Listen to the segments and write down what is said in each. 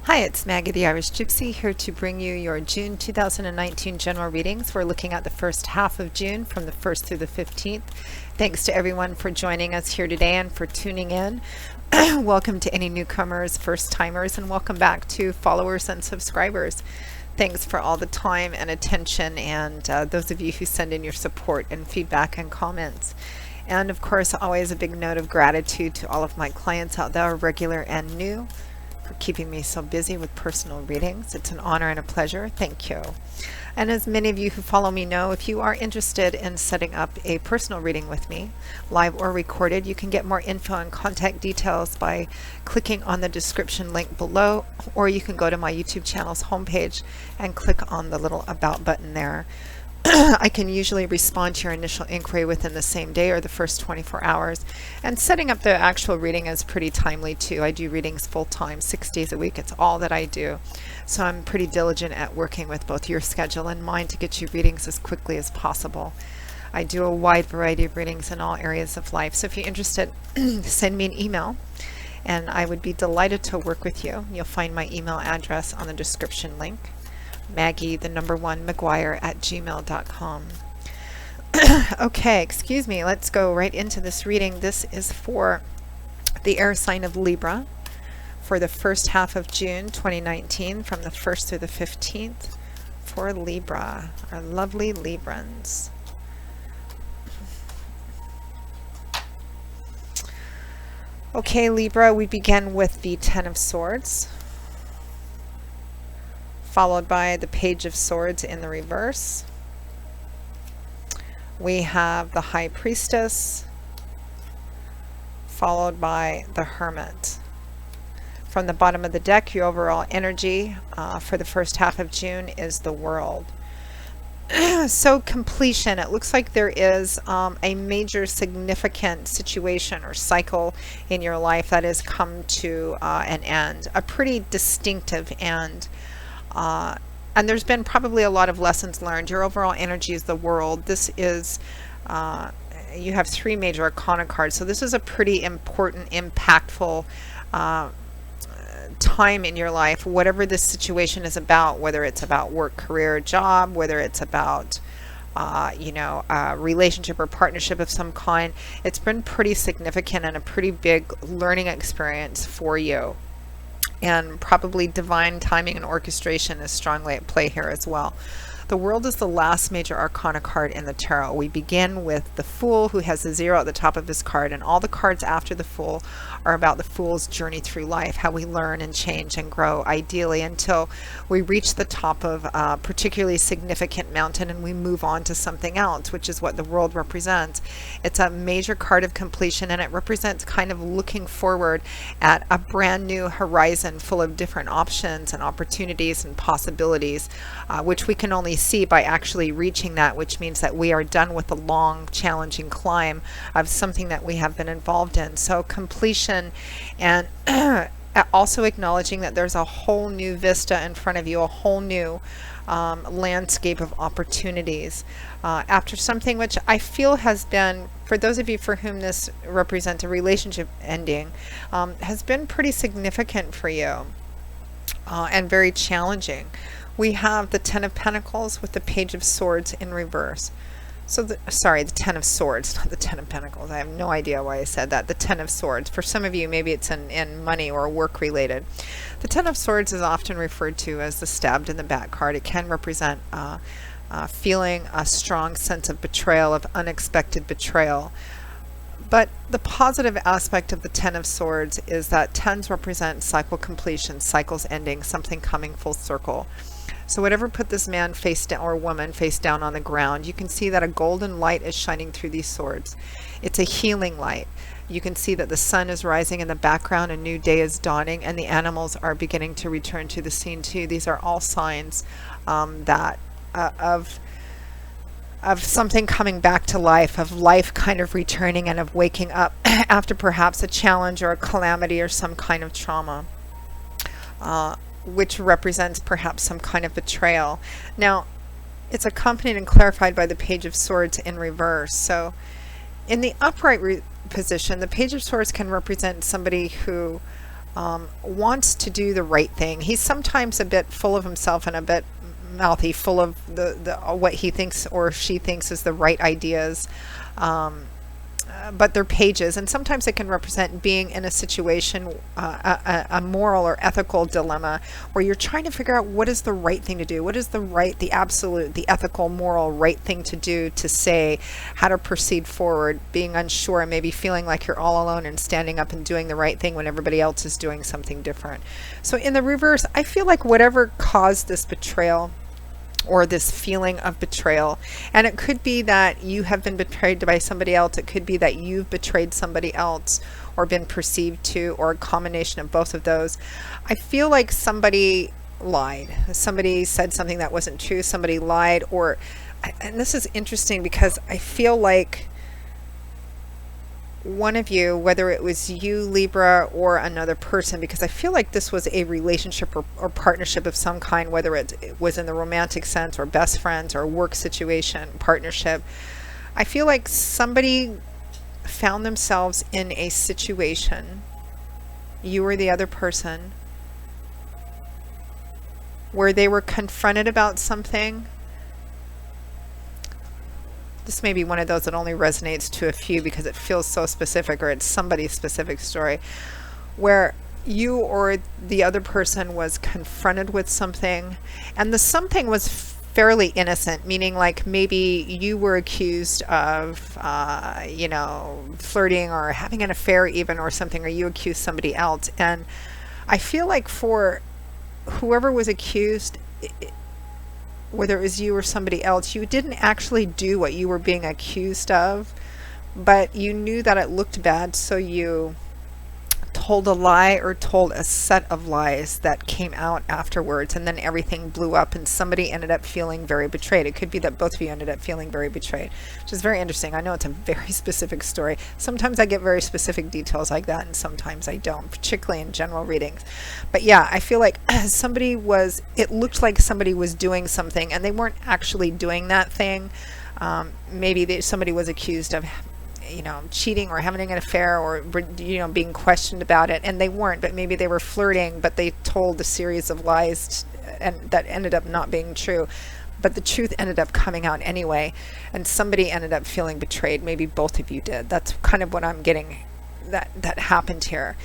Hi, it's Maggie the Irish Gypsy here to bring you your June 2019 general readings. We're looking at the first half of June from the 1st through the 15th. Thanks to everyone for joining us here today and for tuning in. Welcome to any newcomers, first timers, and welcome back to followers and subscribers. Thanks for all the time and attention and those of you who send in your support and feedback and comments. And of course, always a big note of gratitude to all of my clients out there, regular and new, for keeping me so busy with personal readings. It's an honor and a pleasure. Thank you. And as many of you who follow me know, if you are interested in setting up a personal reading with me, live or recorded, you can get more info and contact details by clicking on the description link below, or you can go to my YouTube channel's homepage and click on the little About button there. I can usually respond to your initial inquiry within the same day or the first 24 hours. And setting up the actual reading is pretty timely too. I do readings full time, 6 days a week. It's all that I do. So I'm pretty diligent at working with both your schedule and mine to get you readings as quickly as possible. I do a wide variety of readings in all areas of life. So if you're interested, send me an email and I would be delighted to work with you. You'll find my email address on the description link. Maggie, the number 1, McGuire at gmail.com. Okay, excuse me. Let's go right into this reading. This is for the air sign of Libra for the first half of June 2019 from the 1st through the 15th for Libra, our lovely Librans. Okay, Libra, we begin with the Ten of Swords, followed by the Page of Swords in the reverse. We have the High Priestess, followed by the Hermit. From the bottom of the deck, your overall energy for the first half of June is the World. So completion, it looks like there is a major significant situation or cycle in your life that has come to an end, a pretty distinctive end. And there's been probably a lot of lessons learned. Your overall energy is the World. This is, you have 3 major arcana cards. So this is a pretty important, impactful time in your life, whatever this situation is about, whether it's about work, career, job, whether it's about, a relationship or partnership of some kind. It's been pretty significant and a pretty big learning experience for you. And probably divine timing and orchestration is strongly at play here as well. The World is the last major arcana card in the tarot. We begin with the Fool, who has a 0 at the top of his card, and all the cards after the Fool are about the Fool's journey through life, how we learn and change and grow, ideally, until we reach the top of a particularly significant mountain and we move on to something else, which is what the World represents. It's a major card of completion, and it represents kind of looking forward at a brand new horizon full of different options and opportunities and possibilities, which we can only see by actually reaching that, which means that we are done with the long, challenging climb of something that we have been involved in. So completion, and also acknowledging that there's a whole new vista in front of you, a whole new landscape of opportunities after something which I feel has been, for those of you for whom this represents a relationship ending, has been pretty significant for you and very challenging. We have the Ten of Pentacles with the Page of Swords in reverse. So, the Ten of Swords, not the Ten of Pentacles. I have no idea why I said that. The Ten of Swords. For some of you, maybe it's in money or work related. The Ten of Swords is often referred to as the stabbed in the back card. It can represent feeling a strong sense of betrayal, of unexpected betrayal. But the positive aspect of the Ten of Swords is that tens represent cycle completion, cycles ending, something coming full circle. So whatever put this man face down or woman face down on the ground, you can see that a golden light is shining through these swords. It's a healing light. You can see that the sun is rising in the background, a new day is dawning, and the animals are beginning to return to the scene too. These are all signs that of something coming back to life, of life kind of returning and of waking up after perhaps a challenge or a calamity or some kind of trauma. Which represents perhaps some kind of betrayal. Now, it's accompanied and clarified by the Page of Swords in reverse. So in the upright position, the Page of Swords can represent somebody who wants to do the right thing. He's sometimes a bit full of himself and a bit mouthy, full of the what he thinks or she thinks is the right ideas. Um, but they're pages, and sometimes it can represent being in a situation, a moral or ethical dilemma, where you're trying to figure out what is the right thing to do, what is the right, the absolute, the ethical, moral right thing to do, to say, how to proceed forward, being unsure, and maybe feeling like you're all alone and standing up and doing the right thing when everybody else is doing something different. So in the reverse, I feel like whatever caused this betrayal, or this feeling of betrayal. And it could be that you have been betrayed by somebody else. It could be that you've betrayed somebody else or been perceived to, or a combination of both of those. I feel like somebody lied. Somebody said something that wasn't true. Somebody lied, and this is interesting because I feel like one of you, whether it was you, Libra, or another person, because I feel like this was a relationship or partnership of some kind, whether it was in the romantic sense or best friends or work situation, partnership. I feel like somebody found themselves in a situation, you or the other person, where they were confronted about something. This may be one of those that only resonates to a few because it feels so specific, or it's somebody's specific story, where you or the other person was confronted with something, and the something was fairly innocent, meaning like maybe you were accused of, flirting or having an affair even, or something, or you accused somebody else. And I feel like for whoever was accused, whether it was you or somebody else, you didn't actually do what you were being accused of, but you knew that it looked bad, so you told a lie or told a set of lies that came out afterwards, and then everything blew up and somebody ended up feeling very betrayed. It could be that both of you ended up feeling very betrayed, which is very interesting. I know it's a very specific story. Sometimes I get very specific details like that, and sometimes I don't, particularly in general readings. But yeah, I feel like it looked like somebody was doing something and they weren't actually doing that thing. Maybe somebody was accused of cheating or having an affair, or being questioned about it, and they weren't, but maybe they were flirting, but they told a series of lies and that ended up not being true, but the truth ended up coming out anyway, and somebody ended up feeling betrayed. Maybe both of you did. That's kind of what I'm getting that happened here.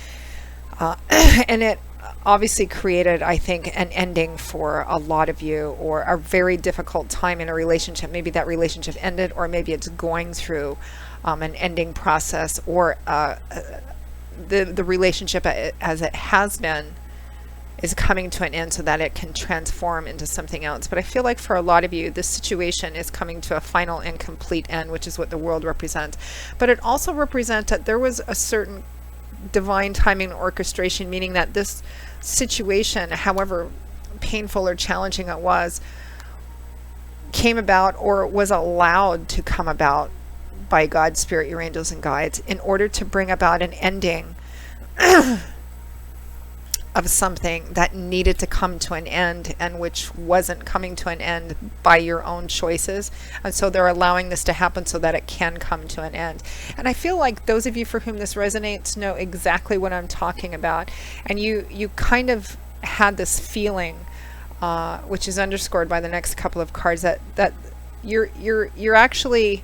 And it obviously created, I think, an ending for a lot of you, or a very difficult time in a relationship. Maybe that relationship ended, or maybe it's going through an ending process, or the relationship as it has been is coming to an end so that it can transform into something else. But I feel like for a lot of you, this situation is coming to a final and complete end, which is what the world represents. But it also represents that there was a certain divine timing and orchestration, meaning that this situation, however painful or challenging it was, came about, or was allowed to come about by God, Spirit, your angels, and guides, in order to bring about an ending of something that needed to come to an end, and which wasn't coming to an end by your own choices. And so they're allowing this to happen so that it can come to an end. And I feel like those of you for whom this resonates know exactly what I'm talking about. And you kind of had this feeling, which is underscored by the next couple of cards, that you're actually,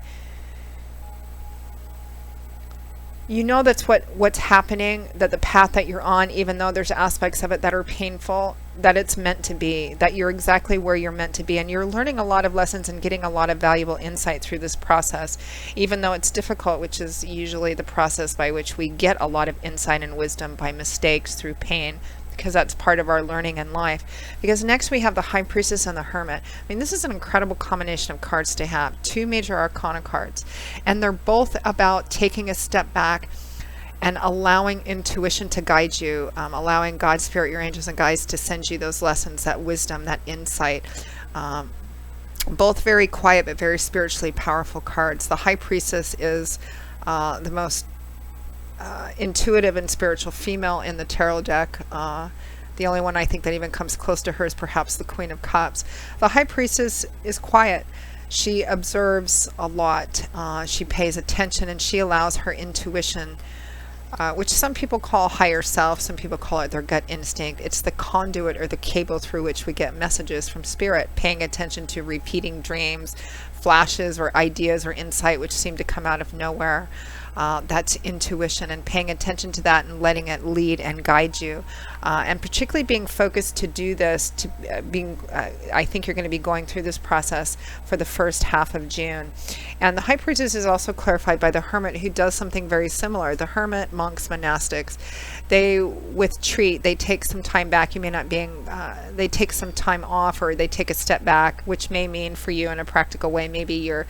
that's what's happening, that the path that you're on, even though there's aspects of it that are painful, that it's meant to be, that you're exactly where you're meant to be, and you're learning a lot of lessons and getting a lot of valuable insight through this process, even though it's difficult, which is usually the process by which we get a lot of insight and wisdom, by mistakes, through pain, because that's part of our learning in life. Because next we have the High Priestess and the Hermit. I mean, this is an incredible combination of cards to have. Two major arcana cards. And they're both about taking a step back and allowing intuition to guide you, allowing God, Spirit, your angels, and guides to send you those lessons, that wisdom, that insight. Both very quiet but very spiritually powerful cards. The High Priestess is the most intuitive and spiritual female in the tarot deck. The only one I think that even comes close to her is perhaps the Queen of Cups. The High Priestess is quiet. She observes a lot. She pays attention, and she allows her intuition which some people call higher self, some people call it their gut instinct. It's the conduit or the cable through which we get messages from spirit, paying attention to repeating dreams, flashes or ideas or insight which seem to come out of nowhere. That's intuition, and paying attention to that and letting it lead and guide you. And particularly being focused to do this, I think you're going to be going through this process for the first half of June. And the high priestess is also clarified by the hermit, who does something very similar. The hermit, monks, monastics, they retreat, they take some time back. You may not being, they take some time off, or they take a step back, which may mean for you in a practical way, maybe you're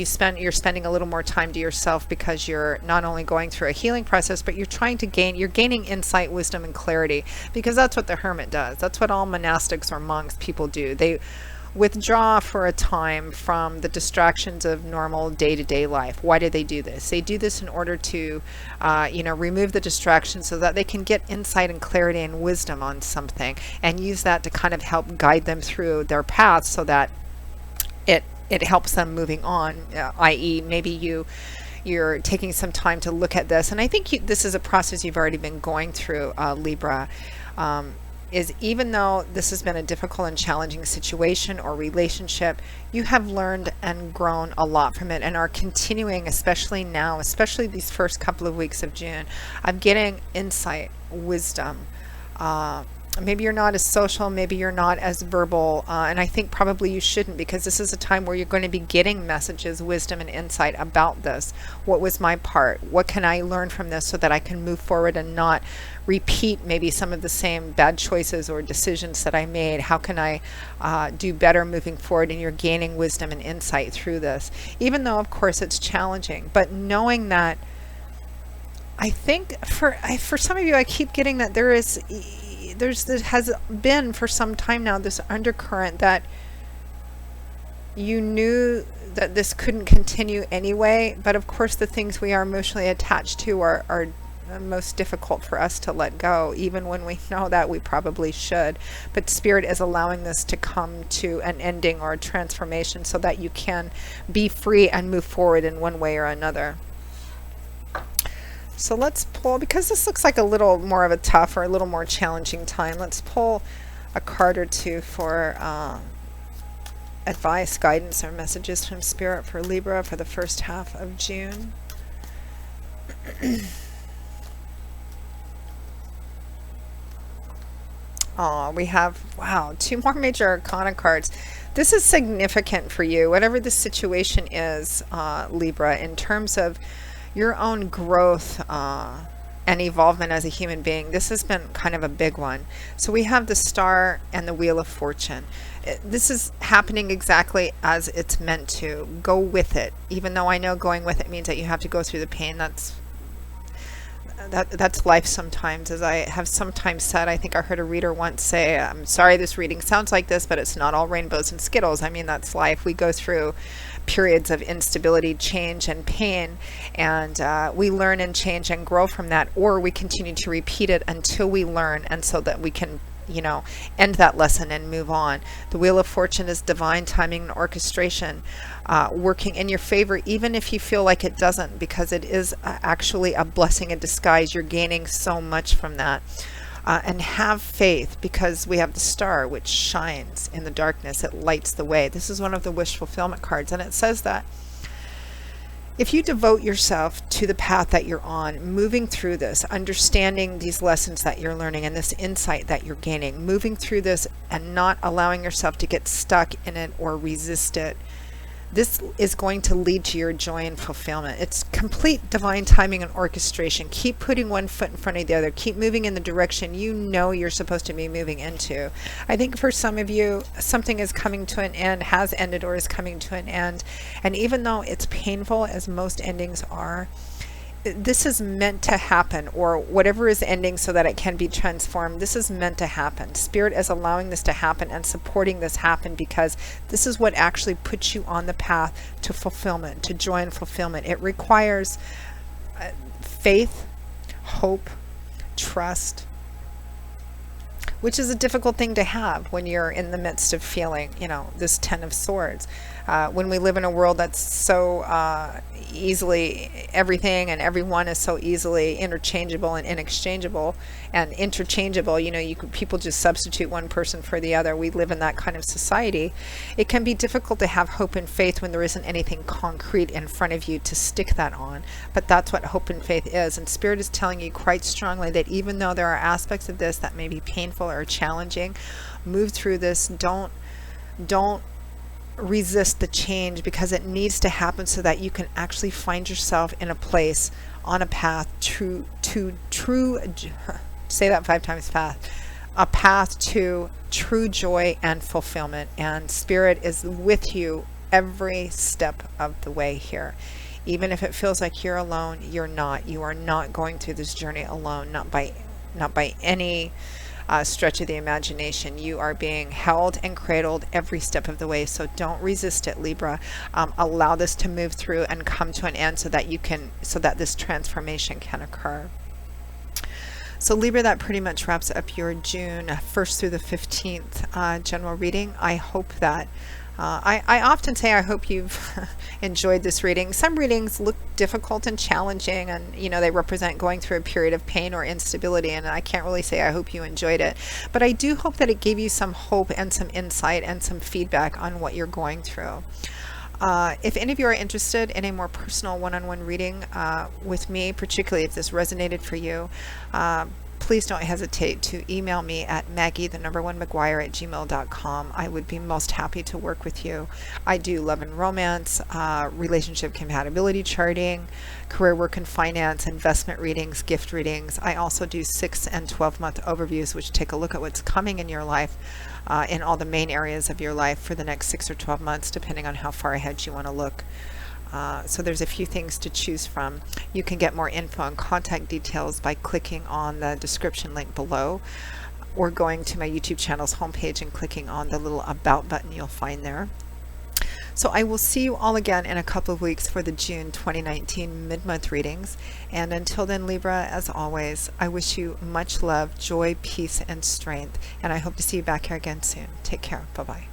spending a little more time to yourself because you're not only going through a healing process, but you're gaining insight, wisdom, and clarity, because that's what the hermit does. That's what all monastics or monks, people do. They withdraw for a time from the distractions of normal day-to-day life. Why do they do this? They do this in order to remove the distractions so that they can get insight and clarity and wisdom on something, and use that to kind of help guide them through their path so that it helps them moving on, i.e. maybe you're taking some time to look at this. And I think this is a process you've already been going through, Libra, is even though this has been a difficult and challenging situation or relationship, you have learned and grown a lot from it, and are continuing, especially now, especially these first couple of weeks of June, of getting insight, wisdom. Maybe you're not as social, maybe you're not as verbal, and I think probably you shouldn't, because this is a time where you're going to be getting messages, wisdom, and insight about this. What was my part? What can I learn from this so that I can move forward and not repeat maybe some of the same bad choices or decisions that I made? How can I do better moving forward? And you're gaining wisdom and insight through this, even though, of course, it's challenging. But knowing that, I think for some of you, I keep getting that there has been for some time now this undercurrent that you knew that this couldn't continue anyway, but of course the things we are emotionally attached to are most difficult for us to let go, even when we know that we probably should. But Spirit is allowing this to come to an ending or a transformation so that you can be free and move forward in one way or another. So let's pull, because this looks like a little more of a tough or a little more challenging time, let's pull a card or two for advice, guidance, or messages from Spirit for Libra for the first half of June. We have, wow, 2 more major arcana cards. This is significant for you, whatever the situation is, Libra, in terms of your own growth and evolvement as a human being. This has been kind of a big one. So we have the Star and the Wheel of Fortune. This is happening exactly as it's meant to. Go with it. Even though I know going with it means that you have to go through the pain. That's life sometimes. As I have sometimes said, I think I heard a reader once say, I'm sorry this reading sounds like this, but it's not all rainbows and Skittles. I mean, that's life. We go through periods of instability, change, and pain, and we learn and change and grow from that, or we continue to repeat it until we learn, and so that we can end that lesson and move on. The Wheel of Fortune is divine timing and orchestration, working in your favor, even if you feel like it doesn't, because it is actually a blessing in disguise. You're gaining so much from that. And have faith, because we have the Star, which shines in the darkness. It lights the way. This is one of the wish fulfillment cards, and it says that if you devote yourself to the path that you're on, moving through this, understanding these lessons that you're learning and this insight that you're gaining, moving through this and not allowing yourself to get stuck in it or resist it, this is going to lead to your joy and fulfillment. It's complete divine timing and orchestration. Keep putting one foot in front of the other. Keep moving in the direction you know you're supposed to be moving into. I think for some of you, something is coming to an end, has ended, or is coming to an end. And even though it's painful, as most endings are, this is meant to happen, or whatever is ending so that it can be transformed. This is meant to happen. Spirit is allowing this to happen and supporting this happen, because this is what actually puts you on the path to fulfillment, to joy and fulfillment. It requires faith, hope, trust, which is a difficult thing to have when you're in the midst of feeling, this Ten of Swords. When we live in a world that's so easily, everything and everyone is so easily interchangeable and inexchangeable and interchangeable, people just substitute one person for the other. We live in that kind of society. It can be difficult to have hope and faith when there isn't anything concrete in front of you to stick that on. But that's what hope and faith is. And Spirit is telling you quite strongly that even though there are aspects of this that may be painful or challenging, move through this. Don't resist the change, because it needs to happen so that you can actually find yourself in a place, on a path to true, say that 5 times fast, a path to true joy and fulfillment. And Spirit is with you every step of the way here. Even if it feels like you're alone, you're not. You are not going through this journey alone, not by any stretch of the imagination. You are being held and cradled every step of the way. So don't resist it, Libra. Allow this to move through and come to an end so that this transformation can occur. So Libra, that pretty much wraps up your June 1st through the 15th general reading. I hope that I often say I hope you've enjoyed this reading. Some readings look difficult and challenging, and they represent going through a period of pain or instability, and I can't really say I hope you enjoyed it, but I do hope that it gave you some hope and some insight and some feedback on what you're going through. If any of you are interested in a more personal one-on-one reading with me, particularly if this resonated for you, please don't hesitate to email me at Maggie1McGuire@gmail.com. I would be most happy to work with you. I do love and romance, relationship compatibility charting, career, work, and finance, investment readings, gift readings. I also do 6 and 12-month overviews, which take a look at what's coming in your life, in all the main areas of your life for the next 6 or 12 months, depending on how far ahead you want to look. So there's a few things to choose from. You can get more info and contact details by clicking on the description link below, or going to my YouTube channel's homepage and clicking on the little About button you'll find there. So I will see you all again in a couple of weeks for the June 2019 mid-month readings. And until then, Libra, as always, I wish you much love, joy, peace, and strength. And I hope to see you back here again soon. Take care. Bye-bye.